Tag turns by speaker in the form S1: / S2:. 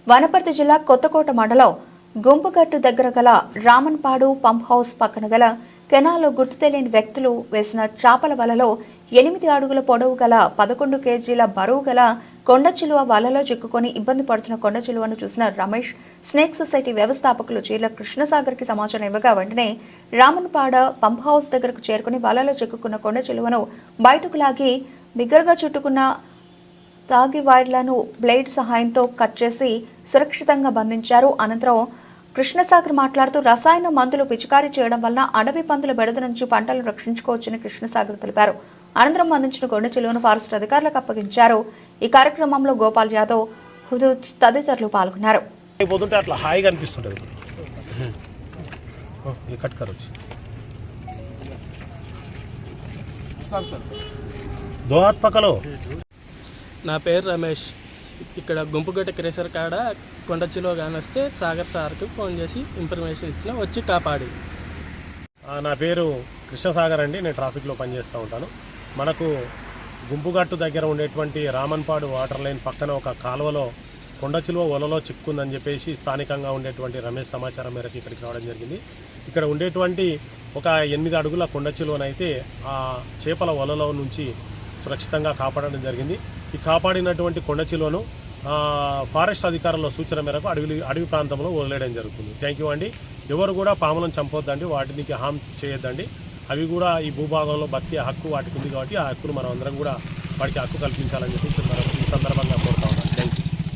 S1: వనపర్తి జిల్లా కొత్తకోట మండలం గుంపుగట్టు దగ్గర గల రామన్పాడు పంప్ హౌస్ పక్కన గల కెనాల్లో గుర్తు తెలియని వ్యక్తులు వేసిన చేపల వలలో 8 అడుగుల పొడవు గల 11 కేజీల బరువు గల కొండచిలువ వలలో చిక్కుకొని ఇబ్బంది పడుతున్న కొండచిలువను చూసిన రమేష్ స్నేక్ సొసైటీ వ్యవస్థాపకులు చీర్ల కృష్ణసాగర్కి సమాచారం ఇవ్వగా వెంటనే రామన్పాడ పంప్ హౌస్ దగ్గరకు చేరుకుని వలలో చిక్కుకున్న కొండచిలువను బయటకు లాగి బిగ్గరగా చుట్టుకున్న తాగి వైర్లను బ్లేడ్ సహాయంతో కట్ చేసి సురక్షితంగా బంధించారు. అనంతరం కృష్ణసాగర్ మాట్లాడుతూ రసాయన మందులు పిచికారీ చేయడం వలన అడవి పందుల బెడద నుంచి పంటలను రక్షించుకోవచ్చని కృష్ణసాగర్ తెలిపారు. అనంతరం బంధించిన కొండచిలువను ఫారెస్ట్ అధికారులకు అప్పగించారు. ఈ కార్యక్రమంలో గోపాల్ యాదవ్, హుదూద్ తదితరులు పాల్గొన్నారు.
S2: నా పేరు రమేష్. ఇక్కడ గుంపుగట్ట క్రేసర్ కాడ కొండచిలువ కానొస్తే సాగర్ సార్కి ఫోన్ చేసి ఇన్ఫర్మేషన్ ఇచ్చిన వచ్చి కాపాడి.
S3: నా పేరు కృష్ణసాగర్ అండి. నేను ట్రాఫిక్లో పనిచేస్తూ ఉంటాను. మనకు గుంపుగట్టు దగ్గర ఉండేటువంటి రామన్పాడు వాటర్ లైన్ పక్కన ఒక కాలువలో కొండచిలువ వలలో చిక్కుందని చెప్పేసి స్థానికంగా ఉండేటువంటి రమేష్ సమాచారం మేరకు ఇక్కడికి రావడం జరిగింది. ఇక్కడ ఉండేటువంటి ఒక 8 అడుగుల కొండచిలువనైతే ఆ చేపల వలలో నుంచి సురక్షితంగా కాపాడడం జరిగింది. ఈ కాపాడినటువంటి కొండచిలువను ఫారెస్ట్ అధికారుల సూచన మేరకు అడవి ప్రాంతంలో వదిలేయడం జరుగుతుంది. థ్యాంక్ యూ అండి. ఎవరు కూడా పాములను చంపొద్దండి, వాటికి హామ్ చేయొద్దండి. అవి కూడా ఈ భూభాగంలో బతికే హక్కు వాటికి ఉంది కాబట్టి ఆ హక్కును మనం అందరం కూడా వాటికి హక్కు కల్పించాలని చెప్పి ఈ సందర్భంగా కోరుతాం.